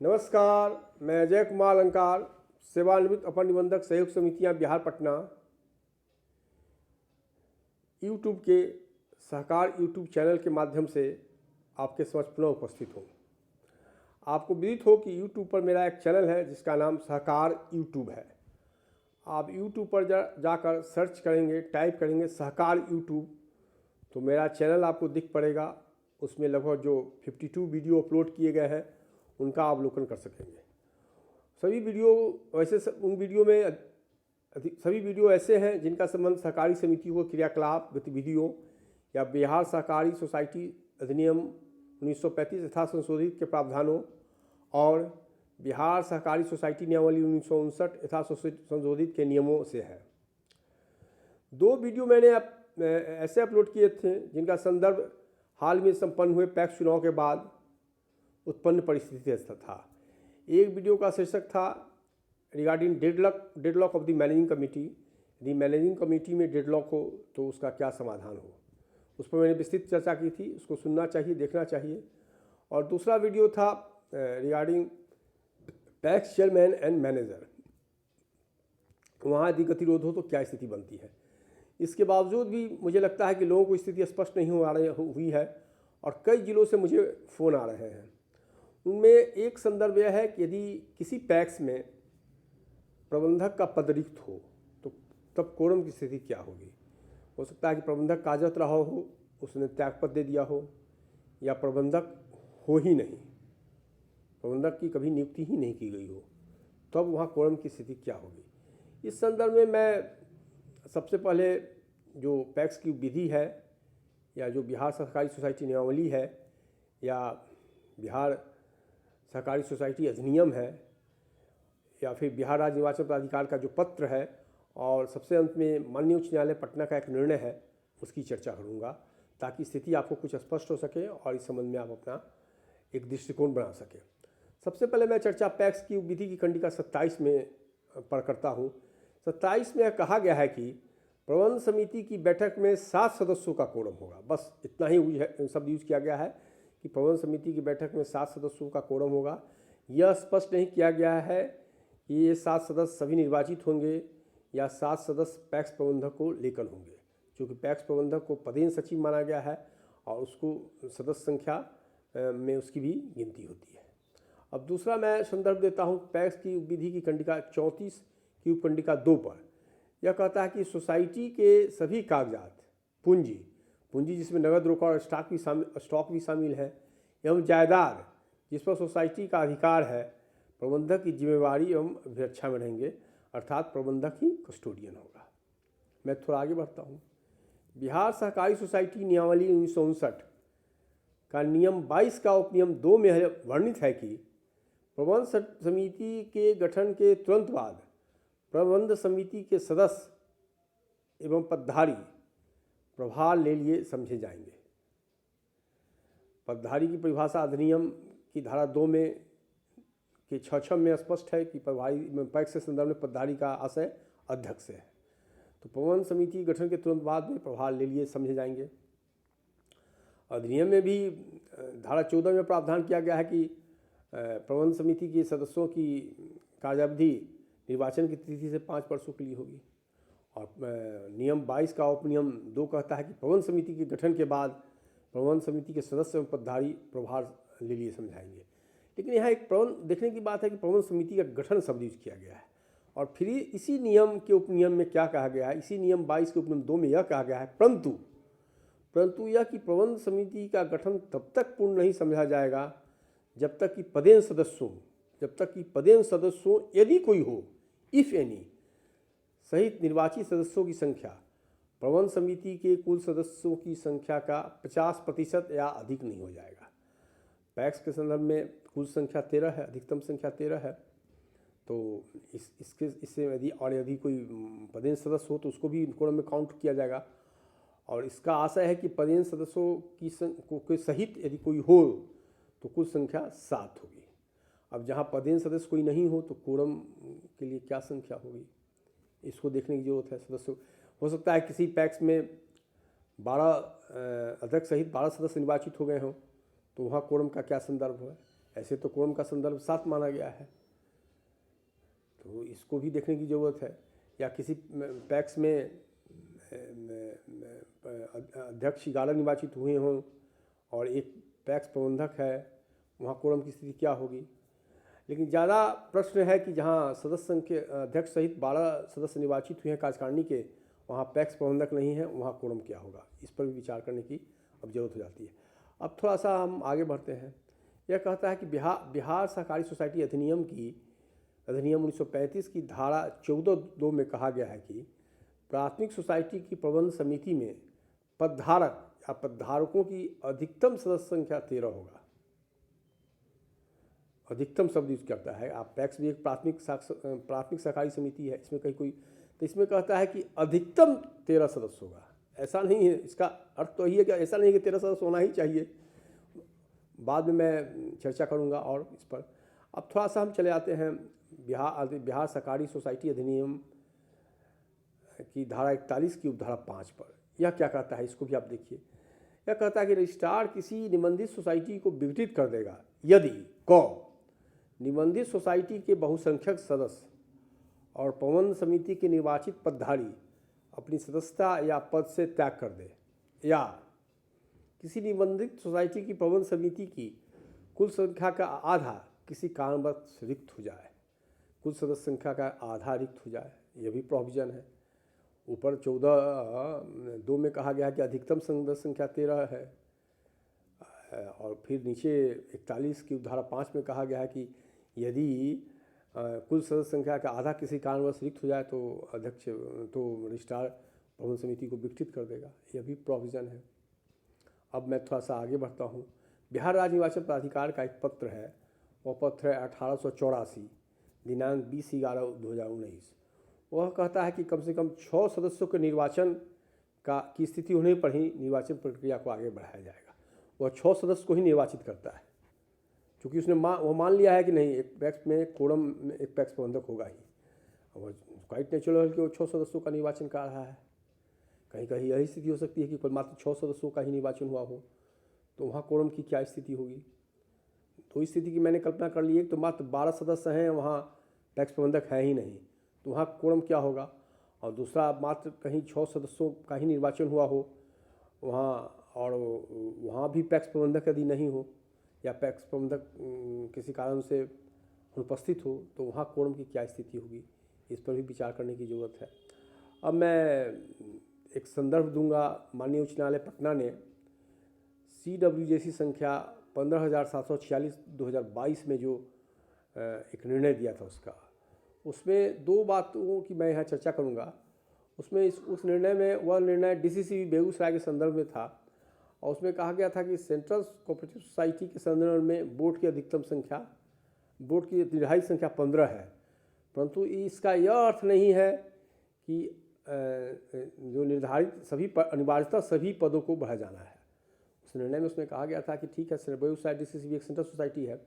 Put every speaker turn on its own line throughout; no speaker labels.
नमस्कार, मैं अजय कुमार अलंकार, सेवानिवृत्त अपर निबंधक सहयोग समितियां बिहार पटना यूट्यूब के सहकार यूट्यूब चैनल के माध्यम से आपके समक्ष पुनः उपस्थित हूँ। आपको विदित हो कि यूट्यूब पर मेरा एक चैनल है जिसका नाम सहकार यूट्यूब है। आप यूट्यूब पर जाकर सर्च करेंगे, टाइप करेंगे सहकार यूट्यूब, तो मेरा चैनल आपको दिख पड़ेगा। उसमें लगभग जो 52 वीडियो अपलोड किए गए हैं उनका अवलोकन कर सकेंगे। सभी वीडियो वैसे उन वीडियो में सभी वीडियो ऐसे हैं जिनका संबंध सहकारी समितियों के क्रियाकलाप गतिविधियों या बिहार सहकारी सोसाइटी अधिनियम 1935 तथा संशोधित के प्रावधानों और बिहार सहकारी सोसाइटी नियमावली 1959 तथा संशोधित के नियमों से है। 2 वीडियो मैंने ऐसे अपलोड किए थे जिनका संदर्भ हाल में संपन्न हुए पैक्स चुनाव के बाद उत्पन्न परिस्थिति था। एक वीडियो का शीर्षक था regarding deadlock of the managing committee. यदि मैनेजिंग कमेटी में डेडलॉक हो तो उसका क्या समाधान हो, उस पर मैंने विस्तृत चर्चा की थी। उसको सुनना चाहिए, देखना चाहिए। और दूसरा वीडियो था regarding PACS chairman and manager, वहाँ यदि गतिरोध हो तो क्या स्थिति बनती है। इसके बावजूद भी मुझे लगता है कि लोगों को स्थिति स्पष्ट नहीं हुई है और कई जिलों से मुझे फ़ोन आ रहे हैं। उनमें एक संदर्भ यह है कि यदि किसी पैक्स में प्रबंधक का पद रिक्त हो तो तब कोरम की स्थिति क्या होगी। हो सकता है कि प्रबंधक कार्यरत रहा हो, उसने त्यागपत्र दे दिया हो, या प्रबंधक हो ही नहीं, प्रबंधक की कभी नियुक्ति ही नहीं की गई हो, तब वहाँ कोरम की स्थिति क्या होगी। इस संदर्भ में मैं सबसे पहले जो पैक्स की विधि है या जो बिहार सहकारी सोसाइटी नियमावली है या बिहार सहकारी सोसाइटी अधिनियम है या फिर बिहार राज्य निर्वाचन प्राधिकार का जो पत्र है और सबसे अंत में माननीय उच्च न्यायालय पटना का एक निर्णय है, उसकी चर्चा करूँगा ताकि स्थिति आपको कुछ स्पष्ट हो सके और इस संबंध में आप अपना एक दृष्टिकोण बना सकें। सबसे पहले मैं चर्चा पैक्स की विधि की कंडिका 27 में पर करता हूँ। 27 में कहा गया है कि प्रबंध समिति की बैठक में 7 सदस्यों का कोरम होगा। बस इतना ही शब्द यूज किया गया है कि प्रबंध समिति की बैठक में 7 सदस्यों का कोरम होगा। यह स्पष्ट नहीं किया गया है कि ये 7 सदस्य सभी निर्वाचित होंगे या 7 सदस्य पैक्स प्रबंधक को लेकर होंगे, क्योंकि पैक्स प्रबंधक को पदेन सचिव माना गया है और उसको सदस्य संख्या में उसकी भी गिनती होती है। अब दूसरा मैं संदर्भ देता हूँ पैक्स की विधि की कंडिका 34 की उपकंडिका 2 पर। यह कहता है कि सोसाइटी के सभी कागजात पूंजी जिसमें नगद रोका और स्टॉक भी शामिल है एवं जायदाद जिस पर सोसाइटी का अधिकार है, प्रबंधक की जिम्मेवारी एवं अभिरक्षा में रहेंगे, अर्थात प्रबंधक ही कस्टोडियन होगा। मैं थोड़ा आगे बढ़ता हूँ। बिहार सहकारी सोसाइटी नियमावली 1959 का नियम 22 का उपनियम 2 में वर्णित है कि प्रबंध समिति के गठन के तुरंत बाद प्रबंध समिति के सदस्य एवं पदधारी प्रभार ले लिए समझे जाएंगे। पदधारी की परिभाषा अधिनियम की धारा 2 में के 6 में स्पष्ट है कि प्रभारी पैक्स के संदर्भ में पदधारी का आशय अध्यक्ष है। तो प्रबंध समिति गठन के तुरंत बाद में प्रभार ले लिए समझे जाएंगे। अधिनियम में भी धारा 14 में प्रावधान किया गया है कि प्रबंध समिति के सदस्यों की कार्यावधि निर्वाचन की तिथि से 5 वर्षों के लिए होगी। और नियम 22 का उपनियम 2 कहता है कि प्रबंध समिति के गठन के बाद प्रबंध समिति के सदस्य एवं पदधारी प्रभार ले लिए समझाएंगे। लेकिन यहाँ एक देखने की बात है कि प्रबंध समिति का गठन शब्द यूज किया गया है और फिर इसी नियम के उपनियम में क्या कहा गया है, इसी नियम 22 के उपनियम 2 में यह कहा गया है परंतु यह कि प्रबंध समिति का गठन तब तक पूर्ण नहीं समझा जाएगा जब तक कि पदेन सदस्यों यदि कोई हो, इफ एनी, सहित निर्वाचित सदस्यों की संख्या प्रबंध समिति के कुल सदस्यों की संख्या का 50% या अधिक नहीं हो जाएगा। पैक्स के संदर्भ में कुल संख्या 13 है, अधिकतम संख्या 13 है। तो इससे यदि कोई पदेन सदस्य हो तो उसको भी कोरम में काउंट किया जाएगा। और इसका आशय है कि पदेन सदस्यों की सहित यदि कोई हो तो कुल संख्या 7 होगी। अब जहाँ पदेन सदस्य कोई नहीं हो तो कोरम के लिए क्या संख्या होगी, इसको देखने की जरूरत है। सदस्य हो सकता है किसी पैक्स में 12 अध्यक्ष सहित 12 सदस्य निर्वाचित हो गए हों, तो वहाँ कोरम का क्या संदर्भ है। ऐसे तो कोरम का संदर्भ 7 माना गया है, तो इसको भी देखने की ज़रूरत है। या किसी पैक्स में अध्यक्ष 11 निर्वाचित हुए हों और एक पैक्स प्रबंधक है, वहाँ कोरम की स्थिति क्या होगी। लेकिन ज़्यादा प्रश्न है कि जहाँ सदस्य संघ के अध्यक्ष सहित 12 सदस्य निर्वाचित हुए हैं कार्यकारिणी के, वहाँ पैक्स प्रबंधक नहीं है, वहाँ कोरम क्या होगा, इस पर भी विचार करने की अब जरूरत हो जाती है। अब थोड़ा सा हम आगे बढ़ते हैं। यह कहता है कि बिहार सहकारी सोसाइटी अधिनियम 1935 की धारा 14(2) में कहा गया है कि प्राथमिक सोसाइटी की प्रबंध समिति में पदधारक या पदधारकों की अधिकतम सदस्य संख्या 13 होगा। अधिकतम शब्द यूज करता है। आप पैक्स भी एक प्राथमिक सहकारी समिति है, इसमें कहीं कोई, तो इसमें कहता है कि अधिकतम 13 सदस्य होगा। ऐसा नहीं है, इसका अर्थ तो यही है कि ऐसा नहीं है कि 13 सदस्य होना ही चाहिए। बाद में मैं चर्चा करूंगा और इस पर। अब थोड़ा सा हम चले आते हैं बिहार सहकारी सोसाइटी अधिनियम की धारा 41 की उपधारा 5 पर। यह क्या कहता है, इसको भी आप देखिए। यह कहता है कि रजिस्ट्रार किसी निबंधित सोसाइटी को विघटित कर देगा यदि निबंधित सोसाइटी के बहुसंख्यक सदस्य और प्रबंध समिति के निर्वाचित पदधारी अपनी सदस्यता या पद से त्याग कर दे, या किसी निबंधित सोसाइटी की प्रबंध समिति की कुल संख्या का आधा किसी कारणवश रिक्त हो जाए, कुल सदस्य संख्या का आधा रिक्त हो जाए, यह भी प्रोविजन है। ऊपर 14(2) में कहा गया है कि अधिकतम सदस्य संख्या 13 है, और फिर नीचे 41 की उपधारा 5 में कहा गया है कि यदि कुल सदस्य संख्या का आधा किसी कारणवश रिक्त हो जाए तो रजिस्ट्रार प्रबंध समिति को विघटित कर देगा, यह भी प्रोविज़न है। अब मैं थोड़ा सा आगे बढ़ता हूँ। बिहार राज्य निर्वाचन प्राधिकार का एक पत्र है, वह पत्र है 1884 दिनांक 20/11/2019। वह कहता है कि कम से कम 6 सदस्यों के निर्वाचन की स्थिति होने पर ही निर्वाचन प्रक्रिया को आगे बढ़ाया जाएगा। वह 6 सदस्य को ही निर्वाचित करता है, क्योंकि उसने वो मान लिया है कि नहीं, एक पैक्स में कोरम में एक पैक्स प्रबंधक होगा ही। और क्वाइट नेचुरल कि वो 6 सदस्यों का निर्वाचन कर रहा है। कहीं कहीं यही स्थिति हो सकती है कि कोई मात्र 6 सदस्यों का ही निर्वाचन हुआ हो, तो वहाँ कोरम की क्या स्थिति होगी। तो इस स्थिति की मैंने कल्पना कर ली है, तो मात्र 12 सदस्य हैं, वहाँ पैक्स प्रबंधक है ही नहीं, तो वहाँ कोरम क्या होगा। और दूसरा, मात्र कहीं 6 सदस्यों का ही निर्वाचन हुआ हो वहाँ, और वहाँ भी पैक्स प्रबंधक यदि नहीं हो या पैक्स प्रबंधक किसी कारण से अनुपस्थित हो, तो वहाँ कोरम की क्या स्थिति होगी, इस पर भी विचार करने की ज़रूरत है। अब मैं एक संदर्भ दूंगा। माननीय उच्च न्यायालय पटना ने CWJC संख्या 15,746/2022 में जो एक निर्णय दिया था उसमें 2 बातों की मैं यहाँ चर्चा करूँगा। उसमें उस निर्णय में, वह निर्णय DCCB बेगूसराय के संदर्भ में था, और उसमें कहा गया था कि सेंट्रल कोऑपरेटिव सोसाइटी के संदर्भ में बोर्ड की अधिकतम संख्या, बोर्ड की निर्धारित संख्या 15 है, परंतु इसका यह अर्थ नहीं है कि जो निर्धारित सभी अनिवार्यतः सभी पदों को बढ़ाया जाना है। उस निर्णय में उसमें कहा गया था कि ठीक है, बेगूसराय DCCB एक सेंट्रल सोसाइटी है,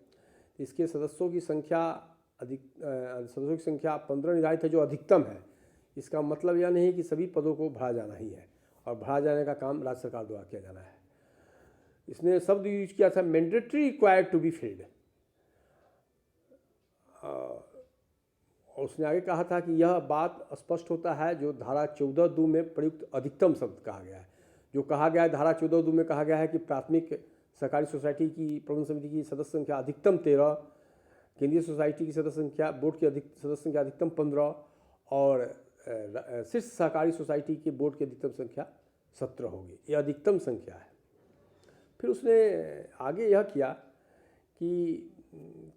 इसके सदस्यों की संख्या 15 निर्धारित है, जो अधिकतम है। इसका मतलब यह नहीं कि सभी पदों को बढ़ाया जाना ही है, और बढ़ाया जाने का काम राज्य सरकार द्वारा किया जाना है। इसने शब्द यूज किया था mandatory required to be filled, और उसने आगे कहा था कि यह बात स्पष्ट होता है जो धारा 14(2) में प्रयुक्त अधिकतम शब्द कहा गया है। जो कहा गया है धारा 14(2) में कहा गया है कि प्राथमिक सहकारी सोसाइटी की प्रबंध समिति की सदस्य संख्या अधिकतम 13, केंद्रीय सोसाइटी की सदस्य संख्या, बोर्ड की सदस्य संख्या अधिकतम 15, और शीर्ष सहकारी सोसाइटी के बोर्ड की अधिकतम संख्या 17 होगी। ये अधिकतम संख्या है। फिर उसने आगे यह किया कि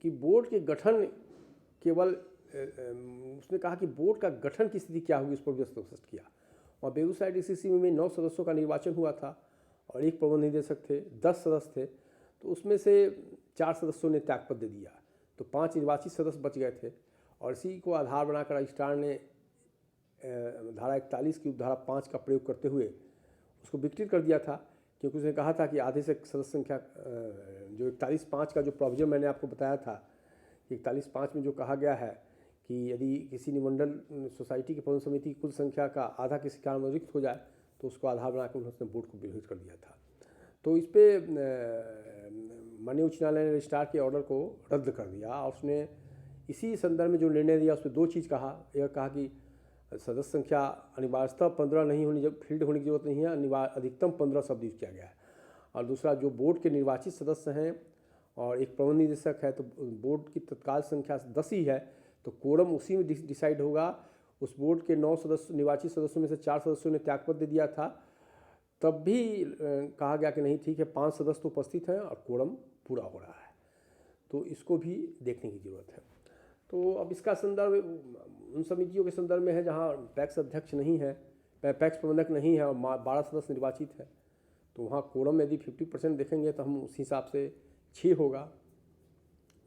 बोर्ड के गठन केवल, उसने कहा कि बोर्ड का गठन की स्थिति क्या होगी, उस पर स्पष्ट किया। और बेगूसराय DCCB में 9 सदस्यों का निर्वाचन हुआ था और एक प्रबंध निदेशक थे, 10 सदस्य थे, तो उसमें से 4 सदस्यों ने त्यागपत्र दे दिया, तो 5 निर्वाचित सदस्य बच गए थे। और इसी को आधार बनाकर रजिस्ट्रार ने धारा 41 की उपधारा 5 का प्रयोग करते हुए उसको विघटित कर दिया था, क्योंकि उसने कहा था कि आधे से सदस्य संख्या, जो 41(5) का जो प्रोविजन मैंने आपको बताया था, 41(5) में जो कहा गया है कि यदि किसी निमंडल सोसाइटी की प्रबंध समिति की कुल संख्या का आधा किसी कारण रिक्त हो जाए, तो उसको आधार बनाकर उन्होंने बोर्ड को विघटित कर दिया था। तो इस पर माननीय उच्च न्यायालय ने रजिस्ट्रार के ऑर्डर को रद्द कर दिया और उसने इसी संदर्भ में जो निर्णय दिया उसमें दो चीज़ कहा। एक कहा कि सदस्य संख्या अनिवार्यतः 15 नहीं होनी, जब फील्ड होने की जरूरत नहीं है, अनिवार्य अधिकतम 15 शब्द यूज किया गया है। और दूसरा, जो बोर्ड के निर्वाचित सदस्य हैं और एक प्रबंध निदेशक है, तो बोर्ड की तत्काल संख्या 10 ही है, तो कोरम उसी में डिसाइड होगा। उस बोर्ड के 9 सदस्य निर्वाचित सदस्यों में से 4 सदस्यों ने त्यागपत्र दे दिया था, तब भी कहा गया कि नहीं ठीक है, 5 सदस्य तो उपस्थित हैं और कोरम पूरा हो रहा है। तो इसको भी देखने की ज़रूरत है। तो अब इसका संदर्भ उन समितियों के संदर्भ में है जहाँ पैक्स अध्यक्ष नहीं है, पैक्स प्रबंधक नहीं है और 12 सदस्य निर्वाचित है, तो वहाँ कोरम यदि 50% देखेंगे तो हम उस हिसाब से 6 होगा।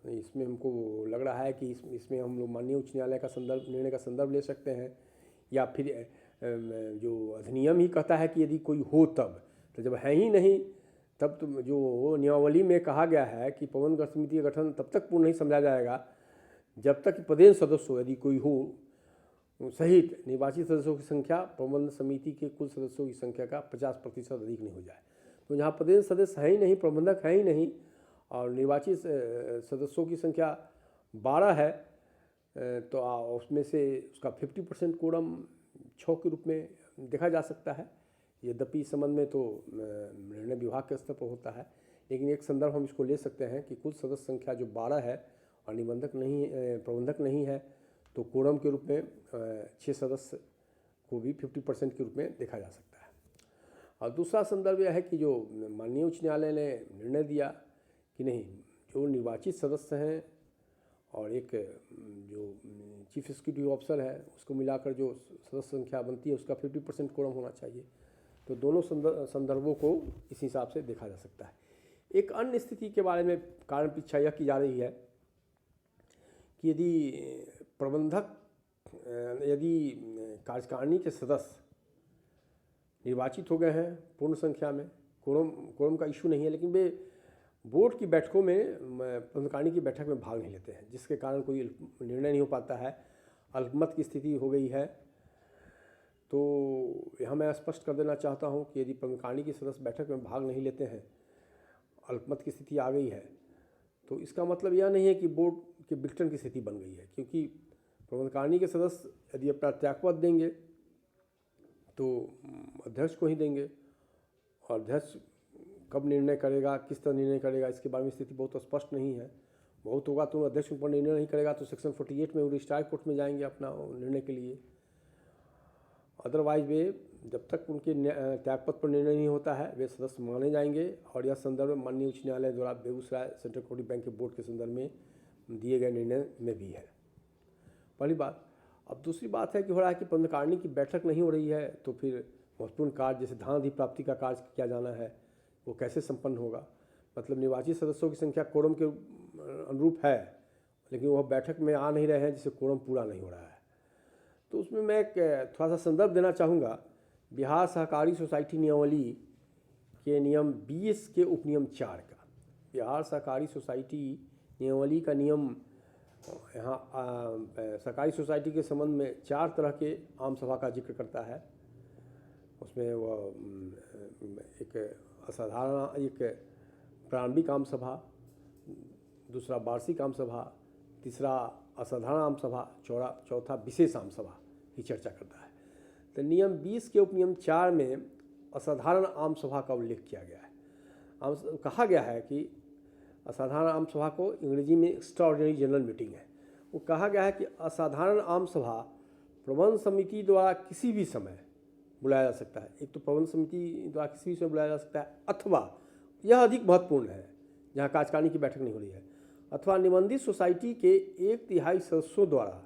इसमें हमको लग रहा है कि इसमें हम लोग माननीय उच्च न्यायालय का निर्णय का संदर्भ ले सकते हैं, या फिर जो अधिनियम ही कहता है कि यदि कोई हो तब, तो जब है ही नहीं तब तो जो नियमावली में कहा गया है कि प्रबंधन समिति का गठन तब तक पूर्ण नहीं समझा जाएगा जब तक कि पदेन सदस्य हो, यदि कोई हो, सहित निर्वाचित सदस्यों की संख्या प्रबंधन समिति के कुल सदस्यों की संख्या का 50% अधिक नहीं हो जाए। तो जहाँ पदेन सदस्य है ही नहीं, प्रबंधक है ही नहीं और निर्वाचित सदस्यों की संख्या 12 है, तो उसमें से उसका 50% कोरम 6 के रूप में देखा जा सकता है। यद्यपि इस संबंध में तो निर्णय विभाग के स्तर पर होता है, लेकिन एक संदर्भ हम इसको ले सकते हैं कि कुल सदस्य संख्या जो 12 है और निबंधक नहीं, प्रबंधक नहीं है, तो कोरम के रूप में 6 सदस्य को भी 50% के रूप में देखा जा सकता है। और दूसरा संदर्भ यह है कि जो माननीय उच्च न्यायालय ने निर्णय दिया कि नहीं, जो निर्वाचित सदस्य हैं और एक जो चीफ एग्जीक्यूटिव ऑफिसर है उसको मिलाकर जो सदस्य संख्या बनती है उसका 50% कोरम होना चाहिए। तो दोनों संदर्भों को इस हिसाब से देखा जा सकता है। एक अन्य स्थिति के बारे में कारण पीछा यह की जा रही है कि यदि प्रबंधक, यदि कार्यकारिणी के सदस्य निर्वाचित हो गए हैं पूर्ण संख्या में, कोरम का इशू नहीं है, लेकिन वे बोर्ड की बैठकों में, प्रबंधकारिणी की बैठक में भाग नहीं लेते हैं, जिसके कारण कोई निर्णय नहीं हो पाता है, अल्पमत की स्थिति हो गई है। तो यहाँ मैं स्पष्ट कर देना चाहता हूँ कि यदि प्रबंधकारिणी के सदस्य बैठक में भाग नहीं लेते हैं, अल्पमत की स्थिति आ गई है, तो इसका मतलब यह नहीं है कि बोर्ड के विघटन की स्थिति बन गई है, क्योंकि प्रबंधकारिणी के सदस्य यदि अपना त्यागपत्र देंगे तो अध्यक्ष को ही देंगे, और अध्यक्ष कब निर्णय करेगा, किस तरह निर्णय करेगा, इसके बारे में स्थिति बहुत स्पष्ट नहीं है। बहुत होगा तो अध्यक्ष ऊपर निर्णय नहीं करेगा तो सेक्शन 48 में वो रजिस्ट्रार कोर्ट में जाएंगे अपना निर्णय के लिए। अदरवाइज वे जब तक उनके त्यागपत्र पर निर्णय नहीं होता है वे सदस्य माने जाएंगे। और यह संदर्भ माननीय उच्च न्यायालय द्वारा बेगूसराय सेंट्रल कोऑपरेटिव बैंक के बोर्ड के संदर्भ में दिए गए निर्णय में भी है। पहली बात। अब दूसरी बात है कि हो रहा है कि प्रबंधकारिणी की बैठक नहीं हो रही है, तो फिर महत्वपूर्ण कार्य जैसे धान अधिप्राप्ति का कार्य किया जाना है वो कैसे संपन्न होगा। मतलब निर्वाचित सदस्यों की संख्या कोरम के अनुरूप है, लेकिन वह बैठक में आ नहीं रहे हैं, जिससे कोरम पूरा नहीं हो रहा है। तो उसमें मैं एक थोड़ा सा संदर्भ देना चाहूँगा बिहार सहकारी सोसाइटी नियमावली के नियम 20 के उपनियम 4 का। बिहार सहकारी सोसाइटी नियमावली का नियम यहाँ सहकारी सोसाइटी के संबंध में 4 तरह के आम सभा का जिक्र करता है। उसमें वह एक असाधारण, एक प्रारंभिक आम सभा, दूसरा वार्षिक आम सभा, तीसरा असाधारण आम सभा, चौथा विशेष आम सभा की चर्चा करता है। तो नियम 20 के उपनियम 4 में असाधारण आम सभा का उल्लेख किया गया है। कहा गया है कि असाधारण आम सभा को अंग्रेजी में एक्स्ट्राऑर्डिनरी जनरल मीटिंग है। वो कहा गया है कि असाधारण आम सभा प्रबंध समिति द्वारा किसी भी समय बुलाया जा सकता है। एक तो प्रबंध समिति द्वारा किसी भी समय बुलाया जा सकता है, अथवा यह अधिक महत्वपूर्ण है जहाँ कार्यकारिणी की बैठक नहीं हो रही है, अथवा निबंधित सोसाइटी के 1/3 सदस्यों द्वारा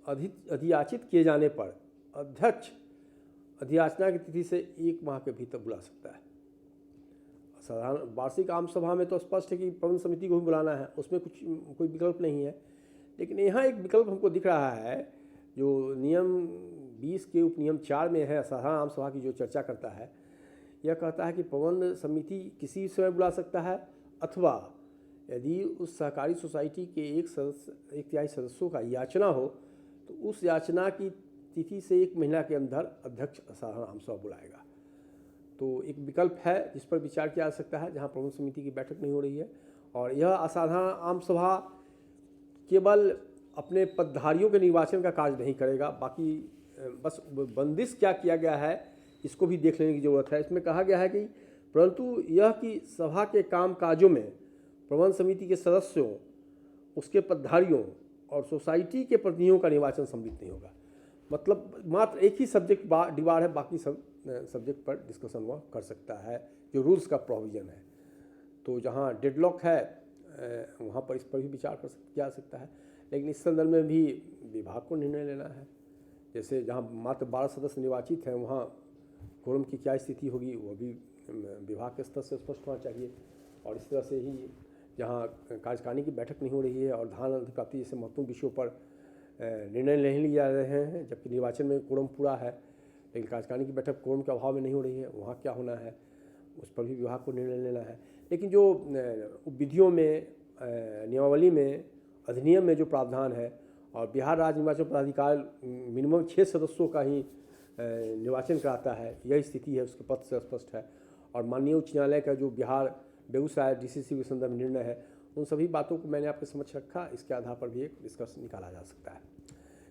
अधियाचित किए जाने पर अध्यक्ष अधियाचना की तिथि से 1 माह के भीतर बुला सकता है। साधारण वार्षिक आम सभा में तो स्पष्ट है कि प्रबंध समिति को भी बुलाना है, उसमें कोई विकल्प नहीं है। लेकिन यहाँ एक विकल्प हमको दिख रहा है जो नियम 20 के उपनियम 4 में है, साधारण आम सभा की जो चर्चा करता है। यह कहता है कि प्रबंध समिति किसी समय बुला सकता है, अथवा यदि उस सहकारी सोसाइटी के 1/3 सदस्यों का याचना हो तो उस याचना की तिथि से 1 महीना के अंदर अध्यक्ष साधारण आम सभा बुलाएगा। तो एक विकल्प है जिस पर विचार किया जा सकता है, जहां प्रबंध समिति की बैठक नहीं हो रही है। और यह असाधारण आम सभा केवल अपने पदधारियों के निर्वाचन का कार्य नहीं करेगा, बाकी बस बंदिश क्या किया गया है इसको भी देख लेने की ज़रूरत है। इसमें कहा गया है कि परंतु यह कि सभा के काम काजों में प्रबंध समिति के सदस्यों, उसके पदधारियों और सोसाइटी के प्रतिनिधियों का निर्वाचन सम्मिलित नहीं होगा। मतलब मात्र एक ही सब्जेक्ट डिबार है, बाकी सब सब्जेक्ट पर डिस्कशन वह कर सकता है, जो रूल्स का प्रोविज़न है। तो जहाँ डेडलॉक है वहाँ पर इस पर भी विचार किया जा सकता है, लेकिन इस संदर्भ में भी विभाग को निर्णय लेना है। जैसे जहाँ मात्र 12 सदस्य निर्वाचित हैं वहाँ कोरम की क्या स्थिति होगी वह भी विभाग के स्तर से स्पष्ट होना चाहिए। और इस तरह से ही जहाँ कार्यकारिणी की बैठक नहीं हो रही है और धान अधिप्राप्ति जैसे महत्वपूर्ण विषयों पर निर्णय नहीं लिए जा रहे हैं, जबकि निर्वाचन में कोरम पूरा है, लेकिन कार्यकारिणी की बैठक कोरम के अभाव में नहीं हो रही है, वहाँ क्या होना है उस पर भी विभाग को निर्णय लेना है। लेकिन जो विधियों में, नियमावली में, अधिनियम में जो प्रावधान है और बिहार राज्य निर्वाचन प्राधिकार मिनिमम 6 सदस्यों का ही निर्वाचन कराता है, यही स्थिति है, उसके पद से स्पष्ट है। और माननीय उच्च न्यायालय का जो बिहार बेगूसराय DCC के संदर्भ में निर्णय है, उन सभी बातों को मैंने आपके समक्ष रखा। इसके आधार पर भी एक निष्कर्ष निकाला जा सकता है।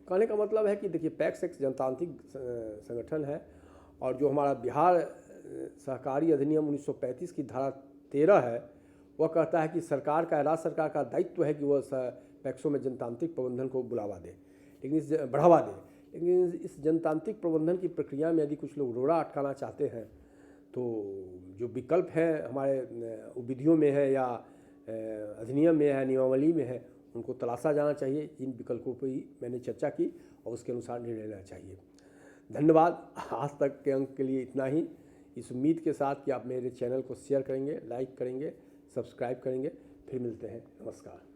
कहने का मतलब है कि देखिए, पैक्स एक जनतांत्रिक संगठन है और जो हमारा बिहार सहकारी अधिनियम 1935 की धारा 13 है, वह कहता है कि सरकार का, राज्य सरकार का दायित्व है कि वह पैक्सों में जनतांत्रिक प्रबंधन को बढ़ावा दे, लेकिन इस जनतांत्रिक प्रबंधन की प्रक्रिया में यदि कुछ लोग रोड़ा अटकाना चाहते हैं तो जो विकल्प है हमारे विधियों में है या अधिनियम में है, नियमावली में है, उनको तलाशा जाना चाहिए। इन विकल्पों पर ही मैंने चर्चा की और उसके अनुसार निर्णय लेना चाहिए। धन्यवाद। आज तक के अंक के लिए इतना ही, इस उम्मीद के साथ कि आप मेरे चैनल को शेयर करेंगे, लाइक करेंगे, सब्सक्राइब करेंगे। फिर मिलते हैं। नमस्कार।